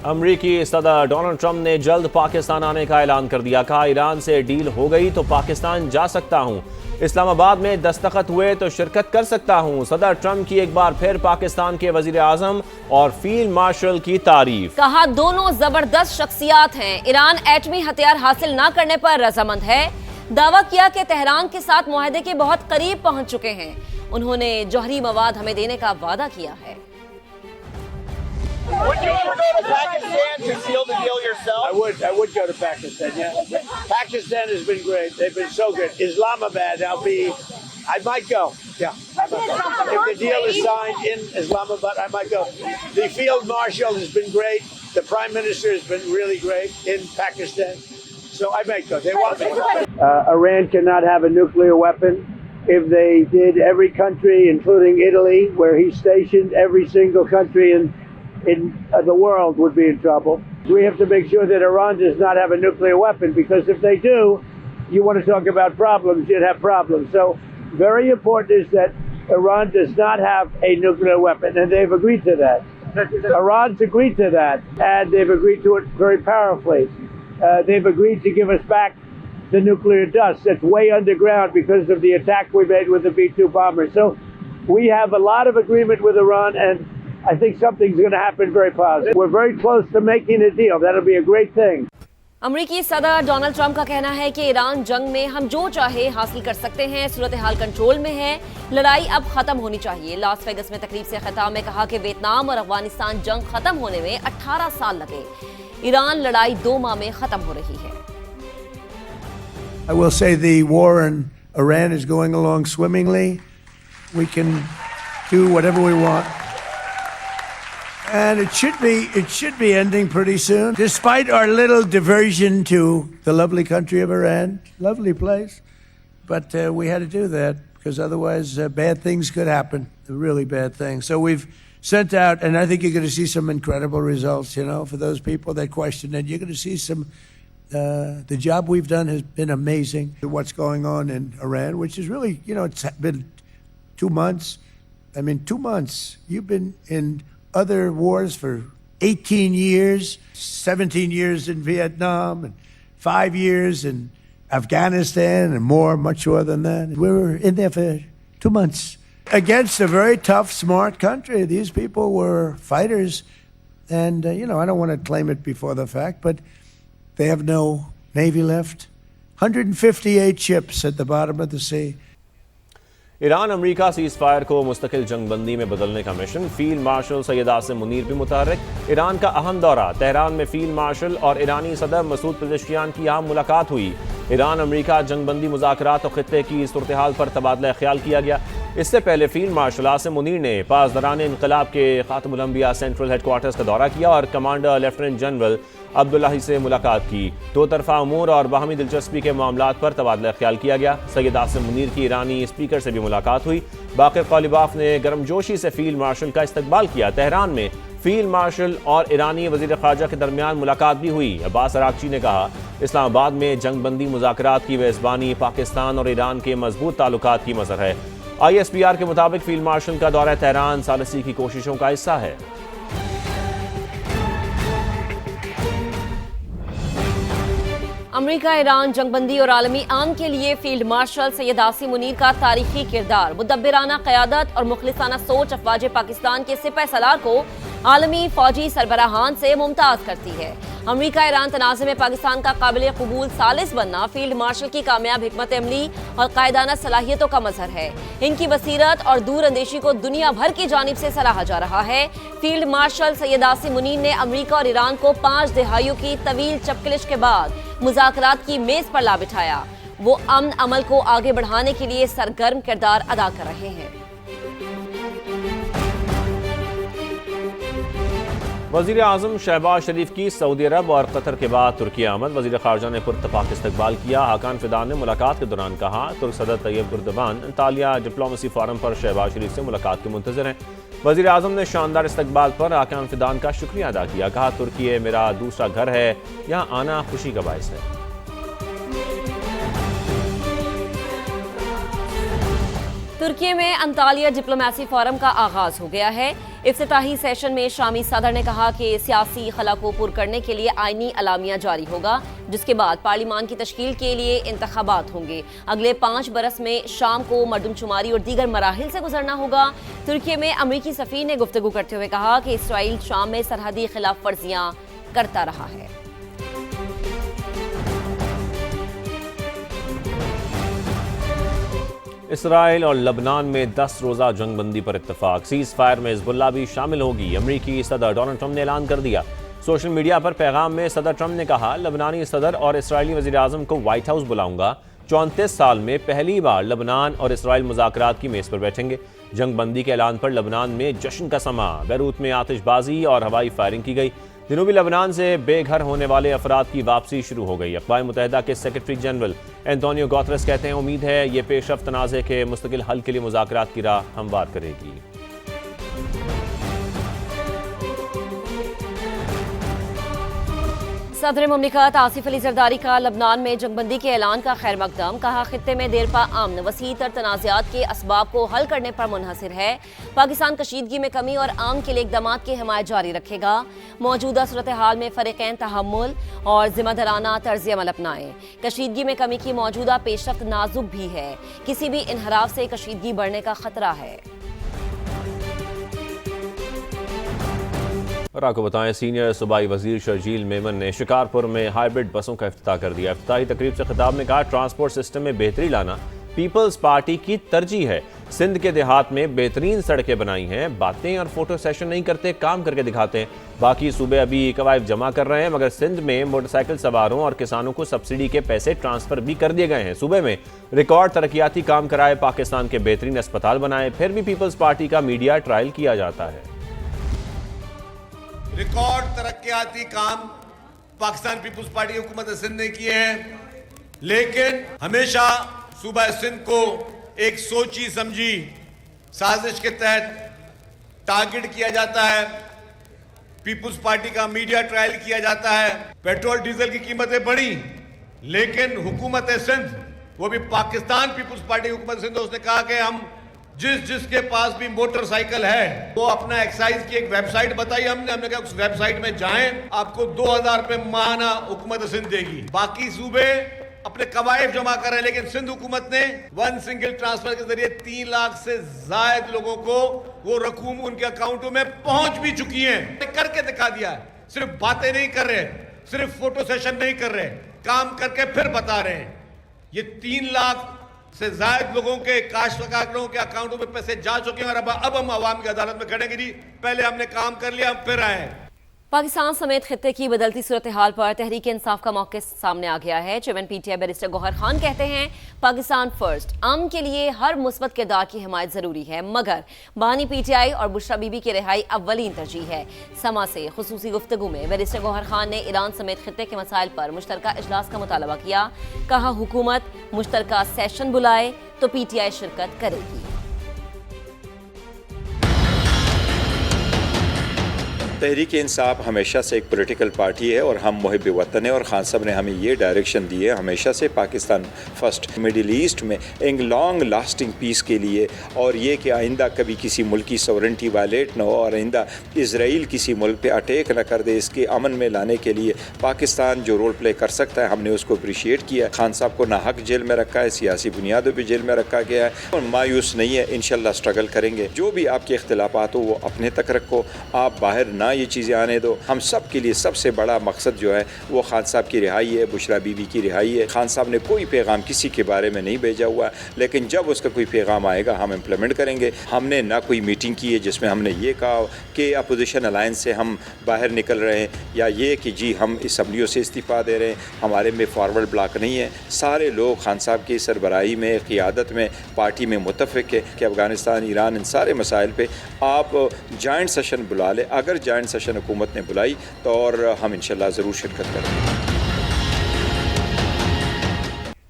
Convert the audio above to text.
अमरीकी सदर Donald Trump ने जल्द पाकिस्तान आने का ऐलान कर दिया। कहा, ईरान से डील हो गई तो पाकिस्तान जा सकता हूं। इस्लामाबाद में दस्तखत हुए तो शिरकत कर सकता हूं। सदर ट्रंप की एक बार फिर पाकिस्तान के वजीर आजम और फील्ड मार्शल की तारीफ। कहा, दोनों जबरदस्त शख्सियात हैं। ईरान एटमी हथियार हासिल न करने पर रजामंद है। दावा किया कि तेहरान के साथ मुआहदे के बहुत करीब पहुंच चुके हैं। उन्होंने जौहरी मवाद हमें देने का वादा किया है। Would you ever go to Pakistan to seal the deal yourself? I would go to Pakistan, yeah. Pakistan has been great. They've been so good. Islamabad, I might go. Yeah. If the deal is signed in Islamabad, I might go. The field marshal has been great. The prime minister has been really great in Pakistan. So I might go. They want me. Iran cannot have a nuclear weapon. If they did, every country, including Italy, where he's stationed, every single country in the world would be in trouble. We have to make sure that Iran does not have a nuclear weapon, because if they do, you want to talk about problems, you'd have problems. So very important is that Iran does not have a nuclear weapon, and they've agreed to that. Iran's agreed to that, and they've agreed to it very powerfully. They've agreed to give us back the nuclear dust that's way underground because of the attack we made with the B-2 bomber. So we have a lot of agreement with Iran, and I think something's going to happen very positive. We're very close to making a deal. That'll be a great thing. अमरीकी सदर Donald Trump का कहना है कि Iran जंग में हम जो चाहे हासिल कर सकते हैं। सूरत हाल कंट्रोल में है। लड़ाई अब खत्म होनी चाहिए। लास वेगस में तकरीब से खिताब में कहा कि वियतनाम और अफगानिस्तान जंग खत्म होने में 18 साल लगे। ईरान लड़ाई 2 माह में खत्म हो रही है। I will say the war in Iran is going along swimmingly. We can do whatever we want. And it should be ending pretty soon. Despite our little diversion to the lovely country of Iran, lovely place, but we had to do that because otherwise bad things could happen, really bad things. So we've sent out, and I think you're going to see some incredible results. You know, for those people that question it, you're going to see some. The job we've done has been amazing. What's going on in Iran, which is really, you know, it's been 2 months. I mean, 2 months. You've been in other wars for 18 years, 17 years in Vietnam, and 5 years in Afghanistan, and more, much more than that. We were in there for 2 months against a very tough, smart country. These people were fighters, and, you know, I don't want to claim it before the fact, but they have no Navy left. 158 ships at the bottom of the sea. Iran America cease fire को मुस्तकिल जंगबंदी में बदलने का mission. Field marshal Syed Asim Munir भी मुतहर्रिक। Iran का अहम दौरा। Tehran में फील्ड मार्शल और ईरानी सदर मसूद पेज़ेश्कियान की अहम मुलाकात हुई। ईरान अमरीका जंगबंदी मुज़ाकरात और खित्ते की सूरत हाल पर तबादला ख्याल किया गया। इससे पहले फील्ड मार्शल आसिम मुनीर ने पासदारान इनकलाब के खातमुल अंबिया सेंट्रल हेडक्वार्टर्स का दौरा किया और कमांडर लेफ्टिनेंट जनरल अब्दुल्लाही से मुलाकात की। 2 तरफा अमूर और बाहमी दिलचस्पी के मामलात पर तबादला ख्याल किया गया। सैयद आसिम मुनीर की ईरानी स्पीकर से भी मुलाकात हुई। बाक़िर क़ालिबाफ ने गर्मजोशी से फील्ड मार्शल का इस्तकबाल किया। तेहरान में फील्ड मार्शल और ईरानी वज़ीर ख़ारजा के दरमियान मुलाकात भी हुई। अब्बास अरागची ने कहा, इस्लामाबाद में जंगबंदी मुज़ाकरात की मेज़बानी पाकिस्तान और ईरान के मजबूत ताल्लुकात की मज़हर है। ISPR के मुताबिक फील्ड मार्शल का दौरा तेहरान सालसी की कोशिशों का हिस्सा है। अमेरिका ईरान जंगबंदी और आलमी आम के लिए फील्ड मार्शल सैयद आसिम मुनीर का तारीखी किरदार, मुदब्बिराना क़यादत और मुखलिसाना सोच अफवाज पाकिस्तान के सिपह सलार को आलमी फौजी सरबराहान से मुमताज़ करती है। अमेरिका ईरान तनाज़े में पाकिस्तान का काबिल कबूल सालिस बनना फील्ड मार्शल की कामयाब हिकमत अमली और कायदाना सलाहियतों का मज़हर है। इनकी बसीरत और दूर अंदेशी को दुनिया भर की जानिब से सराहा जा रहा है। फील्ड मार्शल सैयद आसिम मुनीर ने अमेरिका और ईरान को 5 दहाइयों की तवील चपकलिश के बाद मुज़ाकरात की मेज़ पर ला बिठाया। वो अमन अमल को आगे बढ़ाने के लिए सरगर्म किरदार अदा कर रहे हैं। वज़ीर आज़म शहबाज शरीफ की सऊदी अरब और कतर के बाद तुर्की आमद। वज़ीर ख़ारजा ने पुरतपाक इस्तकबाल किया। हाकान फिदान ने मुलाकात के दौरान कहा, तुर्क सदर Tayyip Erdogan Antalya diplomacy forum पर शहबाज शरीफ से मुलाकात के मुंतज़िर हैं। वज़ीर आज़म ने शानदार इस्तकबाल पर हाकान फिदान का शुक्रिया अदा किया। कहा, तुर्की मेरा दूसरा घर है, यहाँ आना खुशी का बायस है। तुर्की में अंतालिया डिप्लोमेसी फोरम का आगाज हो गया है। इफ्तिताही सेशन में शामी सदर ने कहा कि सियासी खला को पुर करने के लिए आईनी अलामिया जारी होगा, जिसके बाद पार्लिमान की तश्कील के लिए इंतखाबात होंगे। अगले 5 बरस में शाम को मरदमशुमारी और दीगर मराहिल से गुजरना होगा। तुर्की में अमरीकी सफीर ने गुफ्तगू करते हुए कहा कि इसराइल शाम में सरहदी खिलाफ वर्जियां करता रहा है। इसराइल और लबनान में 10 रोज़ा जंगबंदी पर इत्तफाक, सीज फायर में हिजबुल्लाह भी शामिल होगी। अमरीकी सदर डोनाल्ड ट्रंप ने ऐलान कर दिया। सोशल मीडिया पर पैगाम में सदर ट्रंप ने कहा, लबनानी सदर और इसराइली वज़ीर आज़म को व्हाइट हाउस बुलाऊंगा। 34 साल में पहली बार लबनान और इसराइल मुज़ाकरात की मेज़ पर बैठेंगे। जंगबंदी के ऐलान पर लबनान में जश्न का समा, बैरूत में आतिशबाजी और हवाई फायरिंग की गई। जनूबी लबनान से बेघर होने वाले अफराद की वापसी शुरू हो गई। अक़वाम मुत्तहिदा के सेक्रेटरी जनरल एंटोनियो गुतेरेस कहते हैं, उम्मीद है ये पेशरफ्त तनाज़े के मुस्तकिल हल के लिए मुज़ाकरात की राह हमवार करेगी। सदर मुमलिकत आसिफ अली जरदारी का लबनान में जंगबंदी के ऐलान का खैर मकदम, कहा खित्ते में देरपा आमन वसी तर तनाज़ात के असबाब को हल करने पर मुनहसर है। पाकिस्तान कशीदगी में कमी और आम के लिए इक़दाम की हिमायत जारी रखेगा। मौजूदा सूरत हाल में फ़रीक़ैन तहम्मुल और ज़िम्मेदाराना तर्ज़ अमल अपनाएं। कशीदगी में कमी की मौजूदा पेशरफ्त नाजुक भी है, किसी भी इनहराफ से कशीदगी बढ़ने का खतरा है। और आपको बताएं, सीनियर सूबाई वजीर शर्जील मेमन ने शिकारपुर में हाइब्रिड बसों का इफ्तिताह कर दिया। इफ्तिताही तकरीब से खिताब में कहा, ट्रांसपोर्ट सिस्टम में बेहतरी लाना पीपल्स पार्टी की तरजीह है। सिंध के देहात में बेहतरीन सड़कें बनाई हैं, बातें और फोटो सेशन नहीं करते, काम करके दिखाते हैं। बाकी सूबे अभी कवायद जमा कर रहे हैं, मगर सिंध में मोटरसाइकिल सवारों और किसानों को सब्सिडी के पैसे ट्रांसफर भी कर दिए गए हैं। सूबे में रिकॉर्ड तरक्याती काम कराए, पाकिस्तान के बेहतरीन अस्पताल बनाए, फिर भी पीपल्स पार्टी का मीडिया ट्रायल किया जाता है। रिकॉर्ड तरक्याती काम पाकिस्तान पीपुल्स पार्टी हुकूमत सिंध ने किए हैं, लेकिन हमेशा सूबा सिंध को एक सोची समझी साजिश के तहत टारगेट किया जाता है। पीपुल्स पार्टी का मीडिया ट्रायल किया जाता है। पेट्रोल डीजल की कीमतें बढ़ी, लेकिन हुकूमत सिंध, वो भी पाकिस्तान पीपुल्स पार्टी हुकूमत सिंध, उसने कहा कि हम जिसके पास भी मोटरसाइकिल है वो अपना एक्साइज की एक वेबसाइट बताई। हमने कहा उस वेबसाइट में जाएं, आपको 2000 रुपए माहाना हुकूमत सिंध देगी। बाकी सूबे अपने कवायद जमा कर रहे हैं, लेकिन सिंध हुकूमत ने वन सिंगल ट्रांसफर के जरिए 3 लाख से ज्यादा लोगों को वो रकूम उनके अकाउंटों में पहुंच भी चुकी है। करके दिखा दिया है। सिर्फ बातें नहीं कर रहे, सिर्फ फोटो सेशन नहीं कर रहे, काम करके फिर बता रहे हैं। ये 3 लाख से ज्यादा लोगों के काश्तकारों के अकाउंटों में पैसे जा चुके हैं और अब हम अवाम की अदालत में खड़ेंगे। जी, पहले हमने काम कर लिया, हम फिर आए हैं। पाकिस्तान समेत खित्ते की बदलती सूरत हाल पर तहरीक इंसाफ का मौक़िफ़ सामने आ गया है। Chairman PTI barrister Gohar Khan कहते हैं, पाकिस्तान फर्स्ट, आम के लिए हर मुस्बत किरदार की हिमायत ज़रूरी है, मगर बानी पीटीआई और बुशरा बीबी की रिहाई अव्वलीन तरजीह है। समा से खुसूसी गुफ्तगू में बैरिस्टर गौहर खान ने ईरान समेत खित्ते के मसाइल पर मुश्तरका इजलास का मुतालबा किया। कहा, हुकूमत मुश्तरका सेशन बुलाए तो पीटीआई शिरकत करेगी। तहरीक इंसाफ हमेशा से एक पॉलिटिकल पार्टी है और हम मुहिब वतन है, और खान साहब ने हमें ये डायरेक्शन दी है हमेशा से पाकिस्तान फर्स्ट, मिडिल ईस्ट में एक लॉन्ग लास्टिंग पीस के लिए, और ये कि आइंदा कभी किसी मुल्क की सॉवरेंटी वायलेट ना हो और आइंदा इसराइल किसी मुल्क पे अटैक न कर दे, इसके अमन में लाने के लिए पाकिस्तान जो रोल प्ले कर सकता है हमने उसको अप्रिशिएट किया। खान साहब को नाहक जेल में रखा है, सियासी बुनियादों पर जेल में रखा गया है, और मायूस नहीं है, इंशाल्लाह स्ट्रगल करेंगे। जो भी आपके इख्तिलाफात हो वो अपने तक रखो, आप बाहर ना ये चीज़ें आने दो। हम सब के लिए सबसे बड़ा मकसद जो है वो खान साहब की रिहाई है, बुशरा बीबी की रिहाई है। खान साहब ने कोई पैगाम किसी के बारे में नहीं भेजा हुआ, लेकिन जब उसका कोई पैगाम आएगा हम इम्प्लीमेंट करेंगे। हमने ना कोई मीटिंग की है जिसमें हमने ये कहा कि अपोजिशन अलायंस से हम बाहर निकल रहे हैं, या ये कि जी हम असम्बलियों से इस्तीफ़ा दे रहे हैं, हमारे में फॉरवर्ड ब्लॉक नहीं है। सारे लोग खान साहब की सरबराही में, क़ियादत में, पार्टी में मुत्तफ़िक़ है कि अफ़गानिस्तान, ईरान, इन सारे मसाइल पर आप जॉइंट सेशन बुला लें। अगर जॉइंट सेशन हुकूमत ने बुलाई तो और हम इंशाल्लाह ज़रूर शिरकत करेंगे।